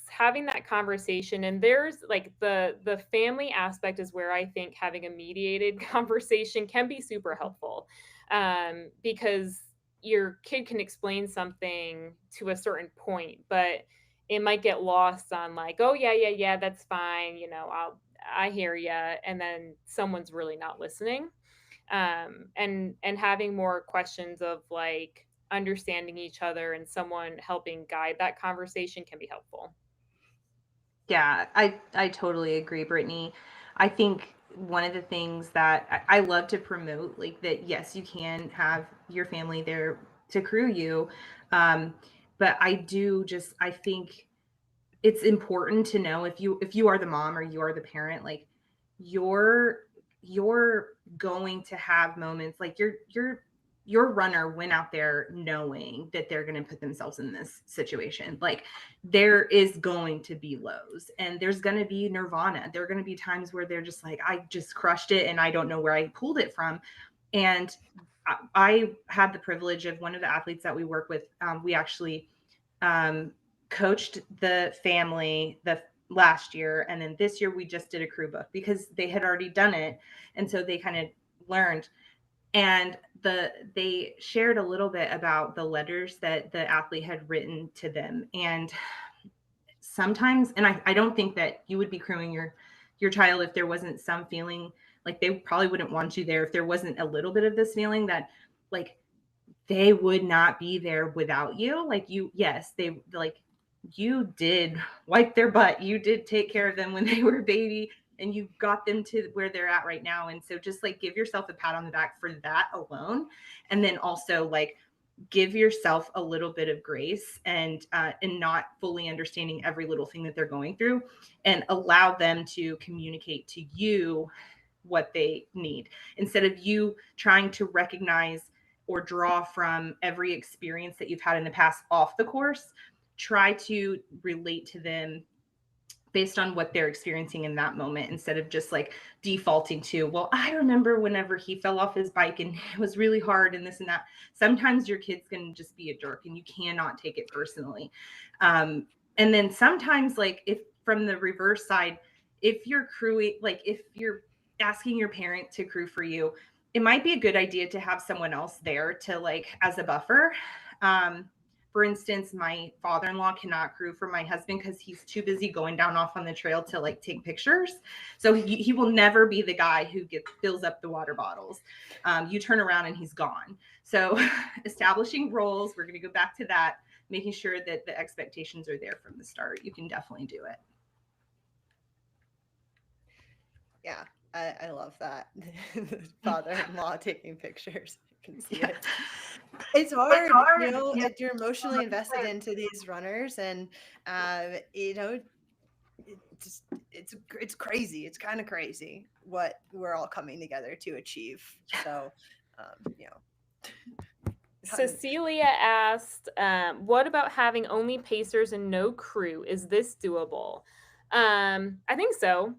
having that conversation. And there's like the family aspect is where I think having a mediated conversation can be super helpful, because your kid can explain something to a certain point, but it might get lost on like, oh yeah, that's fine, I hear you, and then someone's really not listening. And having more questions of like understanding each other and someone helping guide that conversation can be helpful. Yeah, I totally agree, Brittany. I think one of the things that I love to promote, like that, yes, you can have your family there to crew you. But I think it's important to know if you are the mom or you are the parent, like you're going to have moments like your runner went out there knowing that they're going to put themselves in this situation. Like there is going to be lows and there's going to be nirvana. There are going to be times where they're just like, I just crushed it and I don't know where I pulled it from. And I had the privilege of one of the athletes that we work with. We actually coached the family the last year, and then this year we just did a crew book because they had already done it, and so they kind of learned. And they shared a little bit about the letters that the athlete had written to them. And sometimes, and I don't think that you would be crewing your child if there wasn't some feeling, like they probably wouldn't want you there if there wasn't a little bit of this feeling that like they would not be there without you. Like they like you did wipe their butt. You did take care of them when they were a baby and you got them to where they're at right now. And so just like give yourself a pat on the back for that alone. And then also like give yourself a little bit of grace and not fully understanding every little thing that they're going through, and allow them to communicate to you what they need instead of you trying to recognize or draw from every experience that you've had in the past off the course. Try to relate to them based on what they're experiencing in that moment instead of just like defaulting to, well, I remember whenever he fell off his bike and it was really hard and this and that. Sometimes your kid's going to just be a jerk and you cannot take it personally. And then sometimes, like, if from the reverse side, if you're crewing, like if you're asking your parent to crew for you, it might be a good idea to have someone else there to like as a buffer. For instance, my father-in-law cannot crew for my husband because he's too busy going down off on the trail to like take pictures. So he will never be the guy who fills up the water bottles. You turn around and he's gone. So establishing roles, we're going to go back to that, making sure that the expectations are there from the start. You can definitely do it. Yeah, I love that. Father-in-law taking pictures. You can see it. It's hard, you know, you're emotionally invested into these runners, and you know, it's crazy. It's kind of crazy what we're all coming together to achieve. So, you know. Cecilia asked, what about having only pacers and no crew? Is this doable? I think so.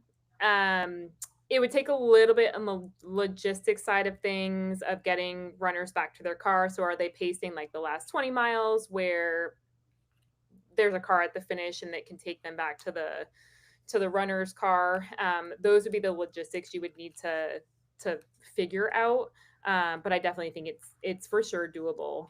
It would take a little bit on the logistics side of things of getting runners back to their car. So are they pacing like the last 20 miles where there's a car at the finish and that can take them back to the runner's car? Those would be the logistics you would need to figure out. But I definitely think it's for sure doable.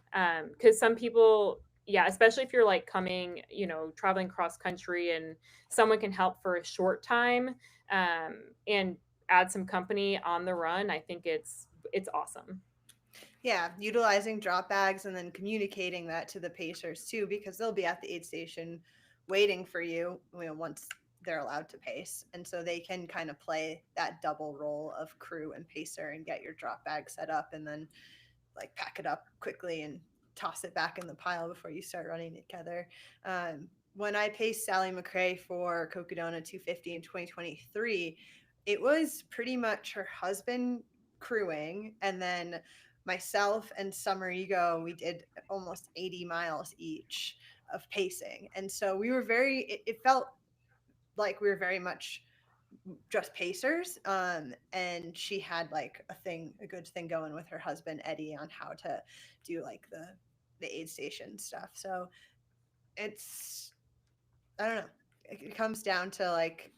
Because some people, yeah, especially if you're like coming, you know, traveling cross country and someone can help for a short time, and add some company on the run, I think it's awesome. Yeah, utilizing drop bags and then communicating that to the pacers too, because they'll be at the aid station waiting for you, you know, once they're allowed to pace. And so they can kind of play that double role of crew and pacer and get your drop bag set up and then like pack it up quickly and toss it back in the pile before you start running together. When I paced Sally McRae for Cocodona 250 in 2023, it was pretty much her husband crewing, and then myself and Summer Ego, we did almost 80 miles each of pacing. And so we were it felt like we were very much just pacers. And she had like a good thing going with her husband Eddie on how to do like the aid station stuff. So it's, I don't know, it comes down to like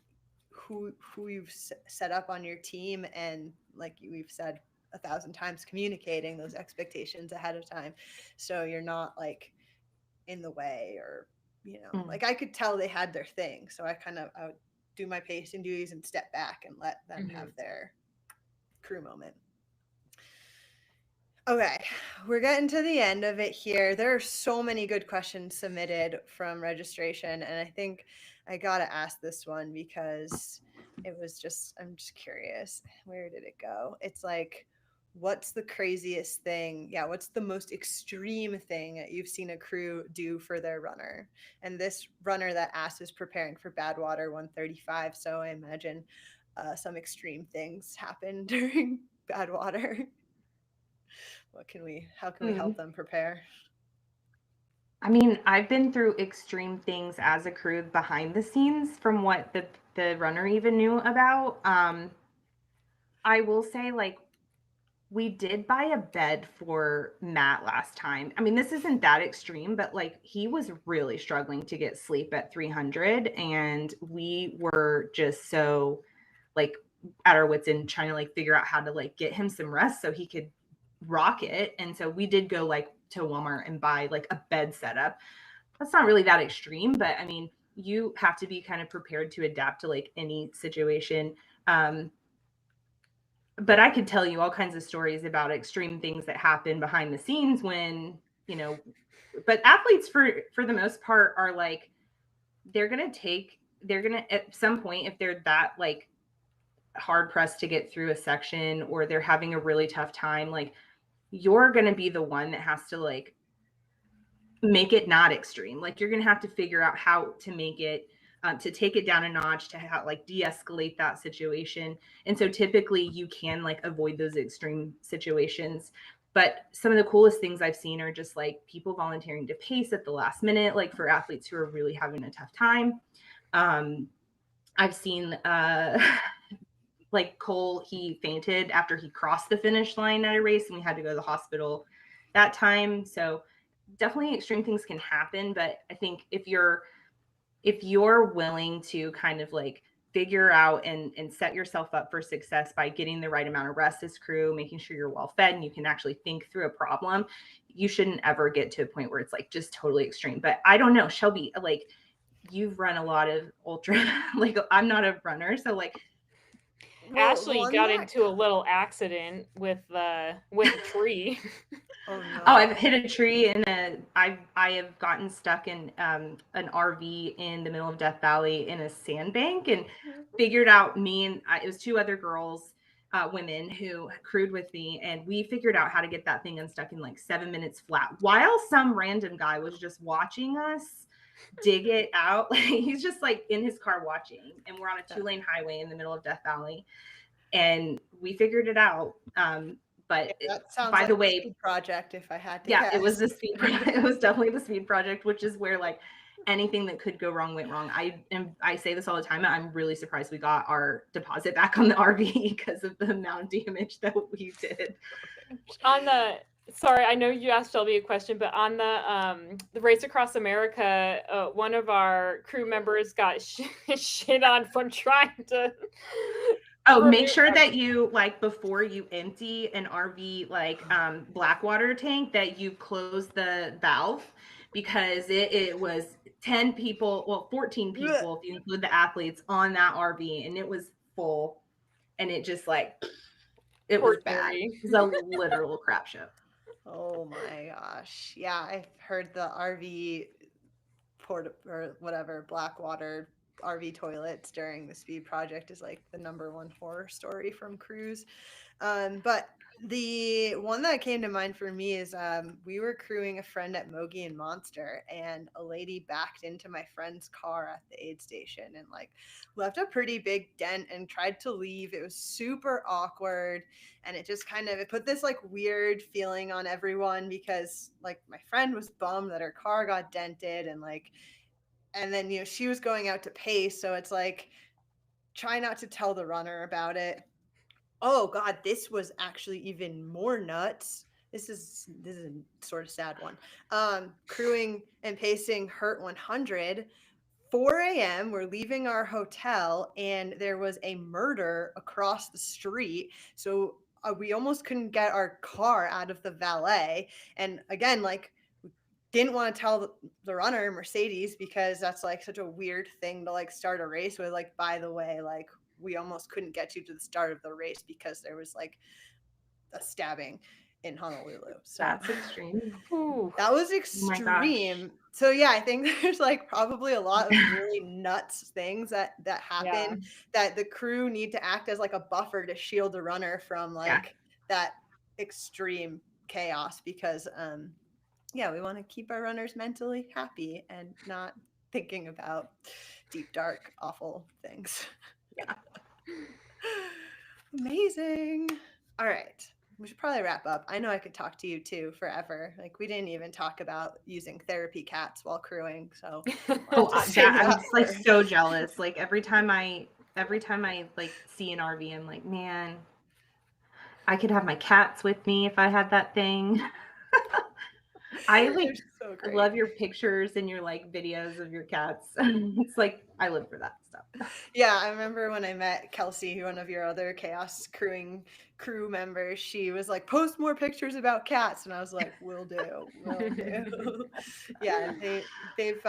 who you've set up on your team, and like we've said 1,000 times, communicating those expectations ahead of time so you're not like in the way, or you know, like I could tell they had their thing, so I would do my pacing duties and step back and let them have their crew moment. Okay, we're getting to the end of it here. There are so many good questions submitted from registration, and I think I gotta ask this one because I'm just curious. Where did it go? It's like, what's the craziest thing? Yeah, what's the most extreme thing that you've seen a crew do for their runner? And this runner that asked is preparing for Badwater 135, so I imagine some extreme things happen during Badwater. How can we help them prepare? I mean, I've been through extreme things as a crew behind the scenes from what the runner even knew about. I will say, like, we did buy a bed for Matt last time. I mean, this isn't that extreme, but like he was really struggling to get sleep at 300, and we were just so like at our wits end trying to like figure out how to like get him some rest so he could rock it. And so we did go like to Walmart and buy like a bed setup. That's not really that extreme, but I mean, you have to be kind of prepared to adapt to like any situation. But I could tell you all kinds of stories about extreme things that happen behind the scenes when, you know, but athletes for the most part are like they're going to at some point if they're that like hard pressed to get through a section or they're having a really tough time, like you're going to be the one that has to like make it not extreme. Like you're going to have to figure out how to make it to take it down a notch, to like de-escalate that situation. And so typically you can like avoid those extreme situations. But some of the coolest things I've seen are just like people volunteering to pace at the last minute, like for athletes who are really having a tough time. I've seen like Cole, he fainted after he crossed the finish line at a race and we had to go to the hospital that time. So definitely extreme things can happen. But I think if you're willing to kind of like figure out and set yourself up for success by getting the right amount of rest as crew, making sure you're well fed and you can actually think through a problem, you shouldn't ever get to a point where it's like just totally extreme. But I don't know, Shelby, like you've run a lot of ultra, like I'm not a runner. So like, Ashley got into a little accident with a tree. Oh no! Oh, I've hit a tree and I have gotten stuck in an RV in the middle of Death Valley in a sandbank and figured out it was two other girls, women who crewed with me, and we figured out how to get that thing unstuck in like 7 minutes flat while some random guy was just watching us dig it out. He's just like in his car watching, and we're on a 2-lane highway in the middle of Death Valley, and we figured it out. But that sounds by like the way, Speed Project, if I had to yeah, guess. it was it was definitely the Speed Project, which is where like anything that could go wrong went wrong. I say this all the time. I'm really surprised we got our deposit back on the RV because of the amount of damage that we did. Sorry, I know you asked Shelby a question, but on the Race Across America, one of our crew members got shit on from trying to. Oh, make sure that you like before you empty an RV like Blackwater tank that you close the valve, because it was 10 people, well 14 people if you include the athletes on that RV, and it was full, and it just like it was bad. It was a literal crap show. Oh my gosh. Yeah, I've heard the RV port or whatever Blackwater RV toilets during the Speed Project is like the #1 horror story from crews. But the one that came to mind for me is we were crewing a friend at Mogi and Monster, and a lady backed into my friend's car at the aid station and like left a pretty big dent and tried to leave. It was super awkward, and it just it put this like weird feeling on everyone because like my friend was bummed that her car got dented, and then she was going out to pace, so it's like try not to tell the runner about it. Oh God, this was actually even more nuts. This is a sort of sad one. Crewing and pacing Hurt 100. 4 a.m. We're leaving our hotel, and there was a murder across the street. So we almost couldn't get our car out of the valet. And again, like, didn't want to tell the runner, Mercedes, because that's like such a weird thing to like start a race with. Like, by the way, like, we almost couldn't get you to the start of the race because there was like a stabbing in Honolulu. So that's extreme. That was extreme. Oh, so yeah, I think there's like probably a lot of really nuts things that happen that the crew need to act as like a buffer to shield the runner from like that extreme chaos because yeah, we want to keep our runners mentally happy and not thinking about deep, dark, awful things. Yeah. Amazing. All right. We should probably wrap up. I know I could talk to you too forever. Like we didn't even talk about using therapy cats while crewing. So Oh, to save I'm that just like for- so jealous. Like every time I like see an RV, I'm like, man, I could have my cats with me if I had that thing. I They're like so great. love your pictures and your like videos of your cats. It's like I live for that stuff. Yeah, I remember when I met Kelsey, one of your other chaos crewing crew members. She was like, "Post more pictures about cats," and I was like, "Will do, will do." Yeah, they've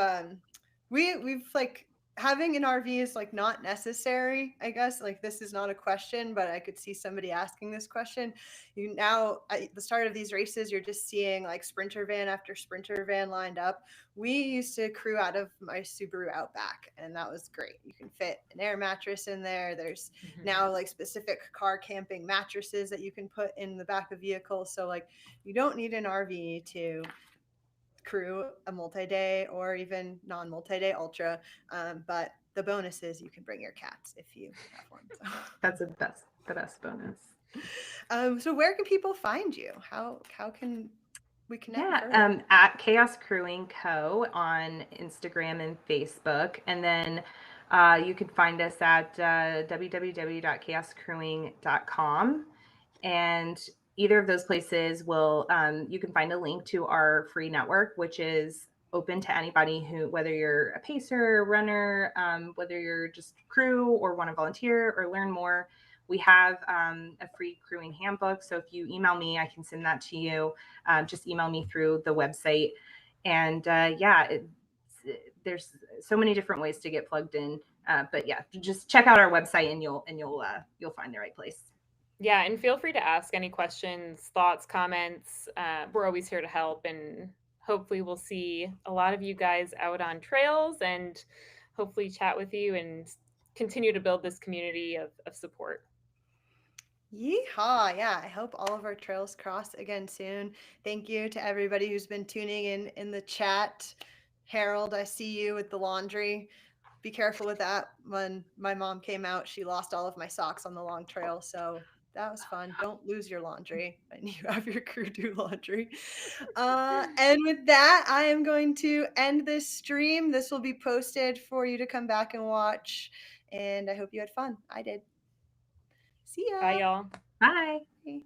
we've like having an RV is like not necessary. I guess like this is not a question, but I could see somebody asking this question. You now at the start of these races, you're just seeing like sprinter van after sprinter van lined up. We used to crew out of my Subaru Outback, and that was great. You can fit an air mattress in there. There's now like specific car camping mattresses that you can put in the back of vehicles. So like you don't need an RV to crew a multi-day or even non-multi-day ultra. But the bonus is you can bring your cats if you have one. So. That's the best bonus. So where can people find you? How can we connect Yeah, further? at Chaos Crewing Co. on Instagram and Facebook. And then you can find us at www.chaoscrewing.com. And either of those places will, you can find a link to our free network, which is open to anybody who, whether you're a pacer, runner, whether you're just crew or want to volunteer or learn more. We have a free crewing handbook. So if you email me, I can send that to you. Just email me through the website. And there's so many different ways to get plugged in. But yeah, just check out our website and you'll find the right place. Yeah, and feel free to ask any questions, thoughts, comments. We're always here to help, and hopefully we'll see a lot of you guys out on trails and hopefully chat with you and continue to build this community of support. Yeehaw. Yeah, I hope all of our trails cross again soon. Thank you to everybody who's been tuning in the chat. Harold, I see you with the laundry. Be careful with that. When my mom came out, she lost all of my socks on the long trail. So that was fun. Don't lose your laundry when you have your crew do laundry. And with that, I am going to end this stream. This will be posted for you to come back and watch. And I hope you had fun. I did. See ya. Bye, y'all. Bye. Bye.